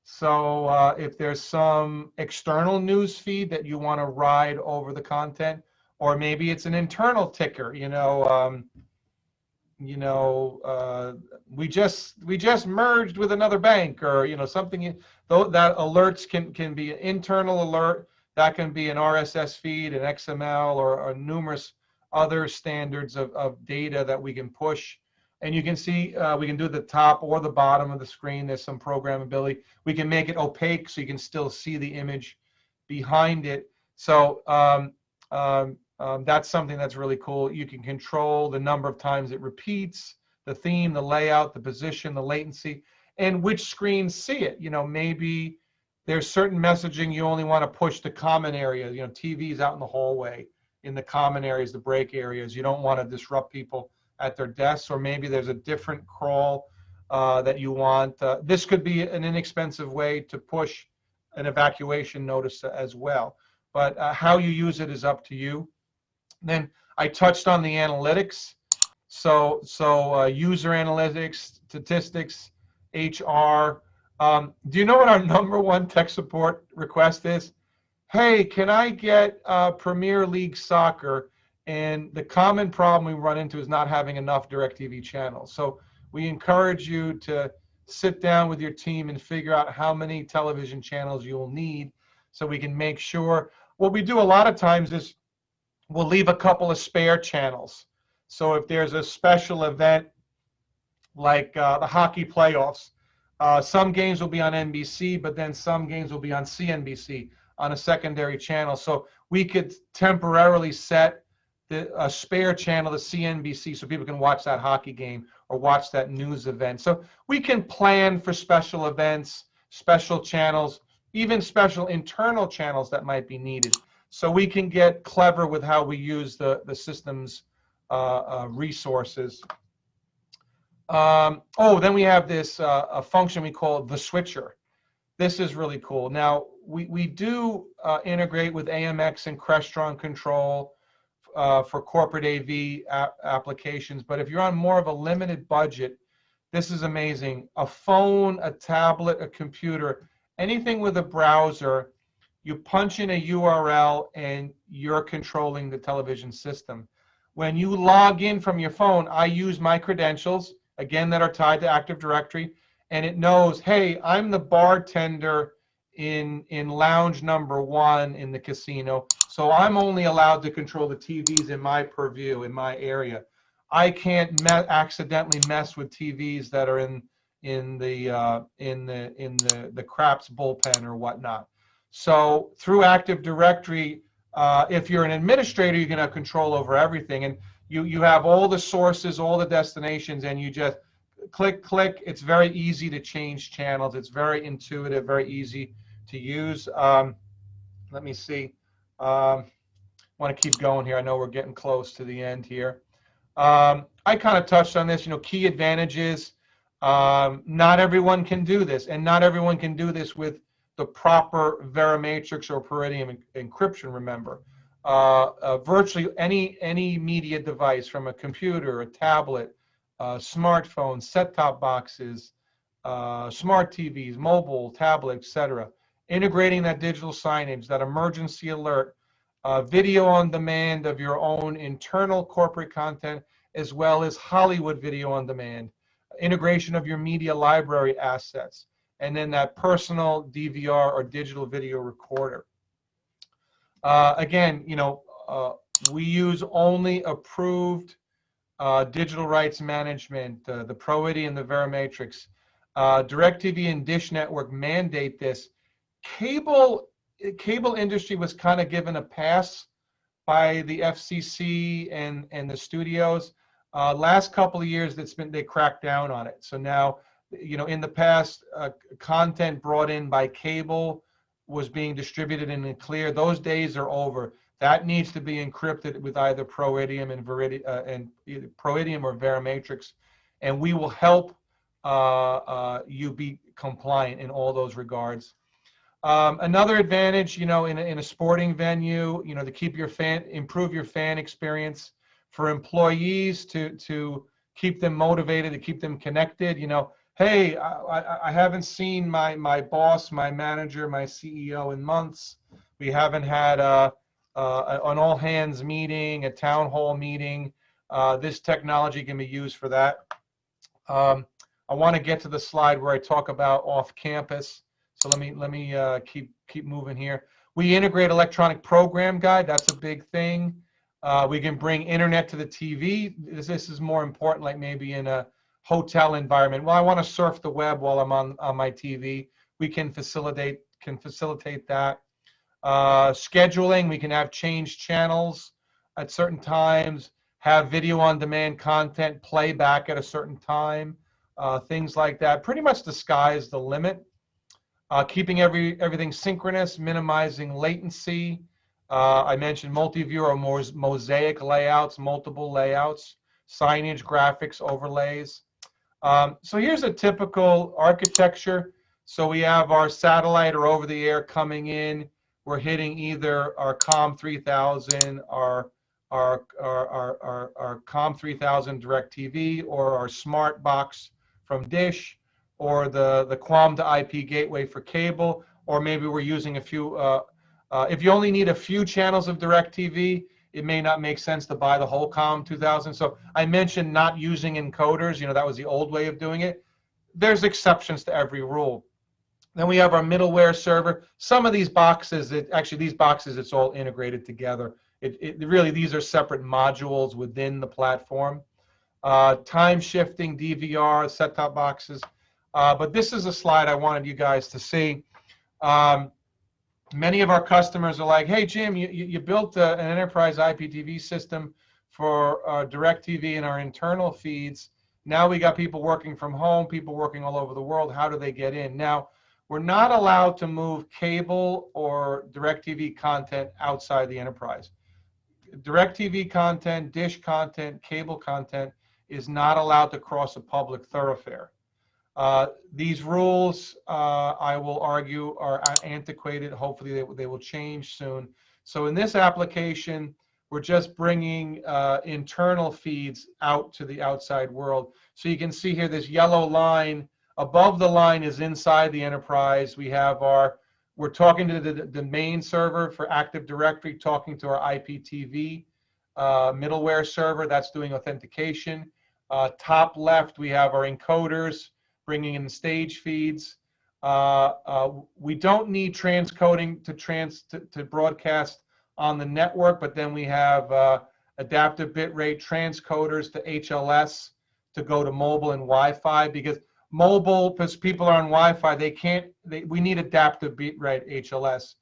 So if there's some external news feed that you want to ride over the content, or maybe it's an internal ticker, you know, we just merged with another bank, or you know, something. Though that alerts can be an internal alert, that can be an RSS feed, an XML, or numerous other standards of data that we can push. And you can see we can do the top or the bottom of the screen. There's some programmability. We can make it opaque so you can still see the image behind it. So that's something that's really cool. You can control the number of times it repeats, the theme, the layout, the position, the latency, and which screens see it. You know, maybe there's certain messaging you only want to push to common areas. You know, TVs out in the hallway, in the common areas, the break areas. You don't want to disrupt people at their desks, or maybe there's a different crawl that you want. This could be an inexpensive way to push an evacuation notice as well. But how you use it is up to you. Then I touched on the analytics. So user analytics, statistics, HR. Do you know what our #1 tech support request is? Hey, can I get Premier League soccer? And the common problem we run into is not having enough DirecTV channels. So we encourage you to sit down with your team and figure out how many television channels you'll need, so we can make sure. What we do a lot of times is we'll leave a couple of spare channels. So if there's a special event like the hockey playoffs, some games will be on NBC, but then some games will be on CNBC on a secondary channel. So we could temporarily set a spare channel to CNBC so people can watch that hockey game or watch that news event. So we can plan for special events, special channels, even special internal channels that might be needed. So we can get clever with how we use the system's resources. Then we have this a function we call the switcher. This is really cool. Now, we do integrate with AMX and Crestron control for corporate AV applications, but if you're on more of a limited budget, this is amazing. A phone, a tablet, a computer, anything with a browser, you punch in a URL and you're controlling the television system. When you log in from your phone, I use my credentials, again, that are tied to Active Directory, and it knows, hey, I'm the bartender in lounge #1 in the casino, so I'm only allowed to control the TVs in my purview, in my area. I can't accidentally mess with TVs that are in the craps bullpen or whatnot. So through Active Directory, if you're an administrator, you can have control over everything, and you have all the sources, all the destinations, and you just click. It's very easy to change channels. It's very intuitive, very easy to use. Let me see. I want to keep going here. I know we're getting close to the end here. I kind of touched on this. You know, key advantages. Not everyone can do this, and not everyone can do this with the proper Verimatrix or Peridium encryption. Remember, virtually any media device, from a computer, a tablet, smartphone, set-top boxes, smart TVs, mobile, tablet, etc. Integrating that digital signage, that emergency alert, video on demand of your own internal corporate content, as well as Hollywood video on demand, integration of your media library assets, and then that personal DVR or digital video recorder. Again, you know, we use only approved digital rights management, the ProID and the Verimatrix. DirecTV and Dish Network mandate this. Cable industry was kind of given a pass by the FCC and the studios. Last couple of years, they cracked down on it. So now, you know, in the past, content brought in by cable was being distributed in the clear. Those days are over. That needs to be encrypted with either Proidium and either Proidium or Verimatrix, and we will help you be compliant in all those regards. Another advantage, you know, in a sporting venue, you know, to keep your improve your fan experience, for employees to keep them motivated, to keep them connected. You know, hey, I haven't seen my boss, my manager, my CEO in months. We haven't had an all hands meeting, a town hall meeting. This technology can be used for that. I want to get to the slide where I talk about off-campus. So let me keep moving here. We integrate electronic program guide. That's a big thing. We can bring internet to the TV. This is more important, like maybe in a hotel environment. Well, I want to surf the web while I'm on my TV. We can facilitate that. Scheduling. We can have change channels at certain times. Have video on demand content play back at a certain time. Things like that. Pretty much the sky's the limit. Keeping everything synchronous, minimizing latency. I mentioned multi-view or mosaic layouts, multiple layouts, signage, graphics, overlays. So here's a typical architecture. So we have our satellite or over-the-air coming in. We're hitting either our COM 3000, our COM 3000 DirecTV, or our smart box from Dish, or the QAM to IP gateway for cable, or maybe we're using a few. If you only need a few channels of DirecTV, it may not make sense to buy the whole COM 2000. So I mentioned not using encoders. You know, that was the old way of doing it. There's exceptions to every rule. Then we have our middleware server. Some of these boxes, it's all integrated together. Really, these are separate modules within the platform. Time shifting, DVR, set-top boxes. But this is a slide I wanted you guys to see. Many of our customers are like, hey, Jim, you built an enterprise IPTV system for DirecTV and our internal feeds. Now we got people working from home, people working all over the world. How do they get in? Now, we're not allowed to move cable or DirecTV content outside the enterprise. DirecTV content, Dish content, cable content is not allowed to cross a public thoroughfare. These rules, I will argue, are antiquated. Hopefully they will change soon. So in this application, we're just bringing internal feeds out to the outside world. So you can see here this yellow line. Above the line is inside the enterprise. We're talking to the main server for Active Directory, talking to our IPTV middleware server that's doing authentication. Top left, we have our encoders bringing in stage feeds. We don't need transcoding to broadcast on the network, but then we have adaptive bitrate transcoders to HLS to go to mobile and Wi-Fi, because people are on Wi-Fi, we need adaptive bitrate HLS.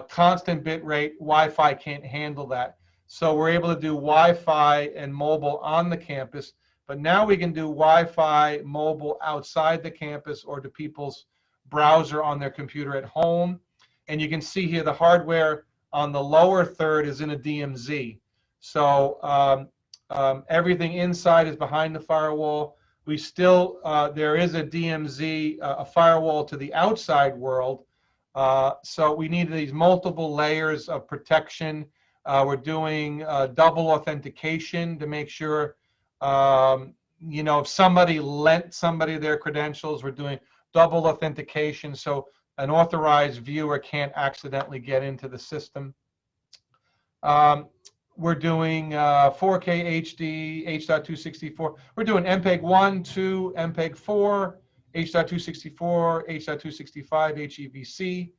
Constant bitrate, Wi-Fi can't handle that. So we're able to do Wi-Fi and mobile on the campus, but now we can do Wi-Fi mobile outside the campus or to people's browser on their computer at home. And you can see here the hardware on the lower third is in a DMZ. So everything inside is behind the firewall. We still, there is a DMZ, a firewall to the outside world. So we need these multiple layers of protection. We're doing double authentication to make sure, if somebody lent somebody their credentials, we're doing double authentication so an authorized viewer can't accidentally get into the system. We're doing 4K HD, H.264. We're doing MPEG 1, 2, MPEG 4, H.264, H.265, HEVC.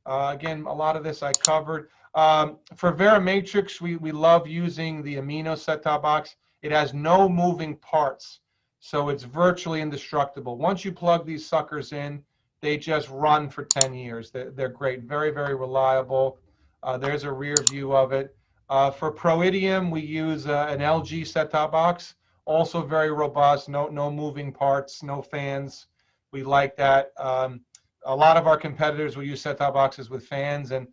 Again, a lot of this I covered. For Verimatrix, we love using the Amino set-top box. It has no moving parts, so it's virtually indestructible. Once you plug these suckers in, they just run for 10 years. They're great, very, very reliable. There's a rear view of it. For Proidium, we use an LG set-top box, also very robust, no moving parts, no fans. We like that. A lot of our competitors will use set-top boxes with fans, and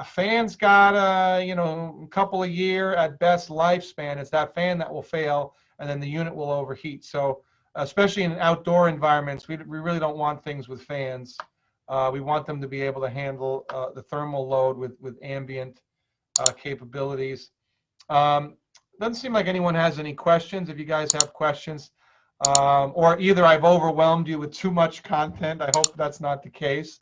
fans got a couple of year at best lifespan. It's that fan that will fail, and then the unit will overheat. So especially in outdoor environments, we really don't want things with fans. We want them to be able to handle the thermal load with ambient capabilities. Doesn't seem like anyone has any questions. If you guys have questions, or either I've overwhelmed you with too much content, I hope that's not the case.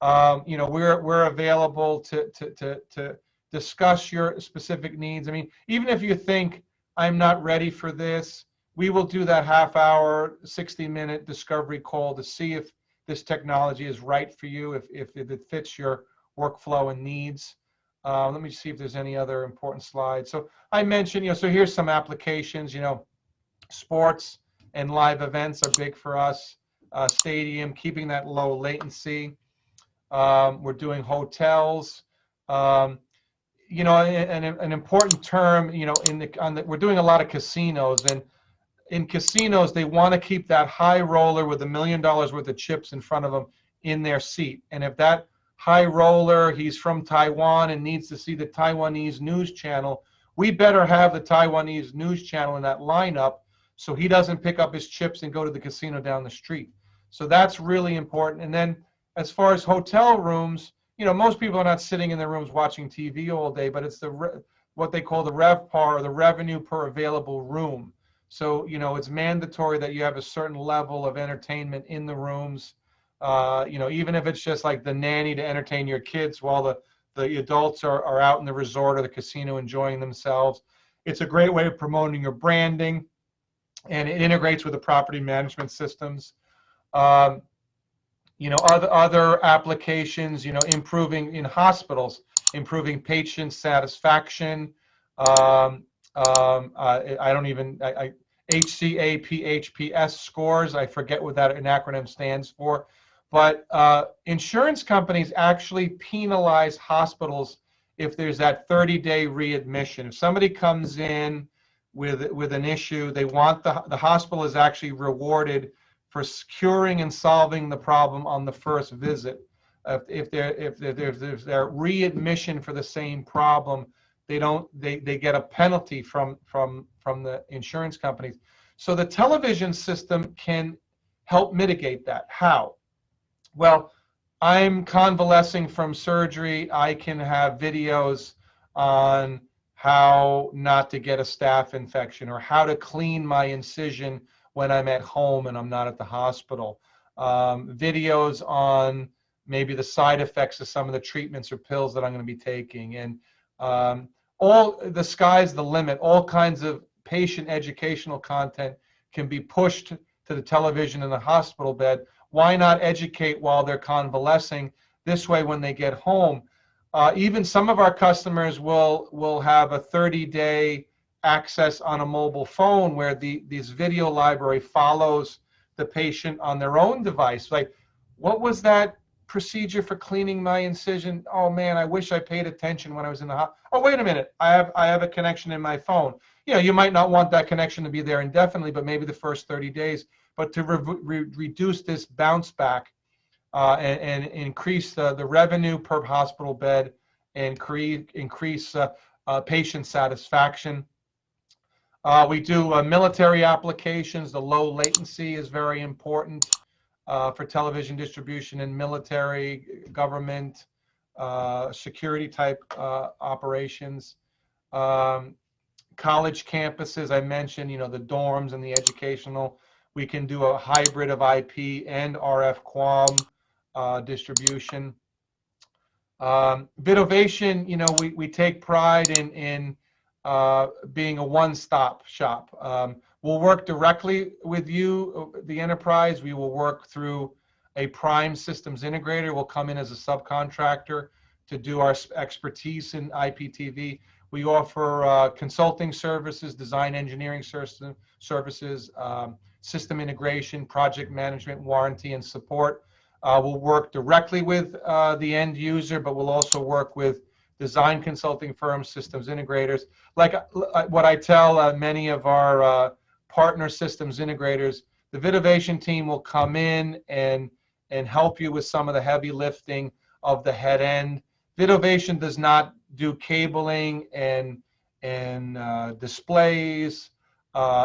We're available to discuss your specific needs. I mean, even if you think I'm not ready for this, we will do that half-hour, 60-minute discovery call to see if this technology is right for you, if it fits your workflow and needs. Let me see if there's any other important slides. So I mentioned, so here's some applications. Sports and live events are big for us. Stadium, keeping that low latency. We're doing hotels. An important term, we're doing a lot of casinos, and in casinos, they want to keep that high roller with $1 million worth of chips in front of them in their seat. And if that high roller, he's from Taiwan and needs to see the Taiwanese news channel, we better have the Taiwanese news channel in that lineup so he doesn't pick up his chips and go to the casino down the street. So that's really important. And then as far as hotel rooms, most people are not sitting in their rooms watching TV all day, but it's what they call the RevPAR, or the revenue per available room. So, it's mandatory that you have a certain level of entertainment in the rooms, even if it's just like the nanny to entertain your kids while the adults are out in the resort or the casino enjoying themselves. It's a great way of promoting your branding, and it integrates with the property management systems. Other applications, improving in hospitals, improving patient satisfaction. HCAPHPS scores, I forget what that acronym stands for, but insurance companies actually penalize hospitals if there's that 30-day readmission. If somebody comes in with an issue, they want the hospital is actually rewarded for curing and solving the problem on the first visit. If there's their readmission for the same problem, they get a penalty from the insurance companies. So the television system can help mitigate that. How? Well, I'm convalescing from surgery. I can have videos on how not to get a staph infection, or how to clean my incision when I'm at home and I'm not at the hospital. Videos on maybe the side effects of some of the treatments or pills that I'm going to be taking. And the sky's the limit. All kinds of patient educational content can be pushed to the television in the hospital bed. Why not educate while they're convalescing? This way, when they get home, even some of our customers will have a 30-day access on a mobile phone where this video library follows the patient on their own device. Like, what was that procedure for cleaning my incision? Oh man, I wish I paid attention when I was in the hospital. Oh, wait a minute, I have a connection in my phone. You might not want that connection to be there indefinitely, but maybe the first 30 days. But to reduce this bounce back and increase the revenue per hospital bed, and increase patient satisfaction. We do military applications. The low latency is very important for television distribution in military, government, security type operations. College campuses, I mentioned, the dorms and the educational. We can do a hybrid of IP and RF QAM distribution. Vidovation, we take pride in being a one-stop shop. We'll work directly with you, the enterprise. We will work through a prime systems integrator. We'll come in as a subcontractor to do our expertise in IPTV. We offer consulting services, design engineering services, system integration, project management, warranty, and support. We'll work directly with the end user, but we'll also work with design consulting firms, systems integrators. Like what I tell many of our partner systems integrators, the Vidovation team will come in and help you with some of the heavy lifting of the head end. Vidovation does not do cabling and displays,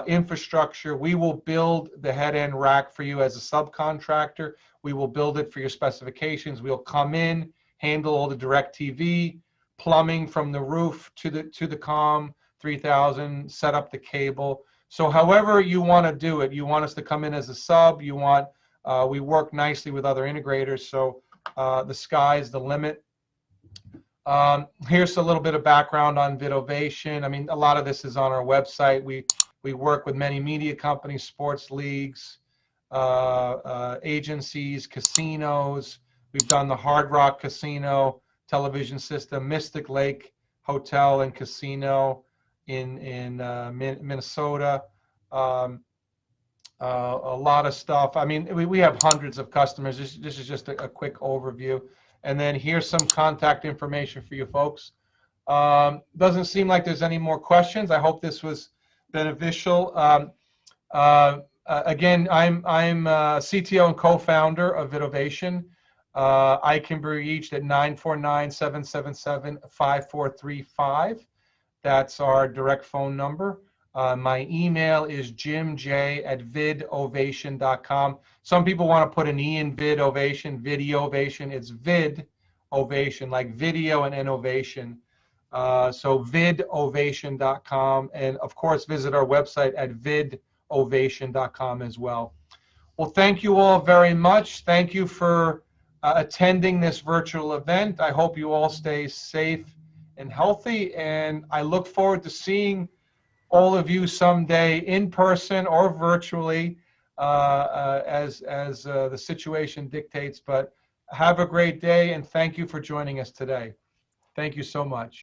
infrastructure. We will build the head end rack for you as a subcontractor. We will build it for your specifications. We'll come in, handle all the direct TV, plumbing from the roof to the COM 3000, set up the cable. So however you want to do it, you want us to come in as a sub, we work nicely with other integrators, so the sky's the limit. Here's a little bit of background on Vidovation. I mean, a lot of this is on our website. We work with many media companies, sports leagues, agencies, casinos. We've done the Hard Rock Casino television system, Mystic Lake Hotel and Casino in Minnesota. A lot of stuff. I mean, we have hundreds of customers. This is just a quick overview. And then here's some contact information for you folks. Doesn't seem like there's any more questions. I hope this was beneficial. Again, I'm CTO and co-founder of Vidovation. I can be reached at 949-777-5435. That's our direct phone number. My email is jimj@vidovation.com. Some people want to put an E in Vidovation, Videovation. It's Vidovation, like video and innovation. So vidovation.com. And of course, visit our website at vidovation.com as well. Well, thank you all very much. Thank you for attending this virtual event. I hope you all stay safe and healthy. And I look forward to seeing all of you someday in person or virtually as the situation dictates. But have a great day, and thank you for joining us today. Thank you so much.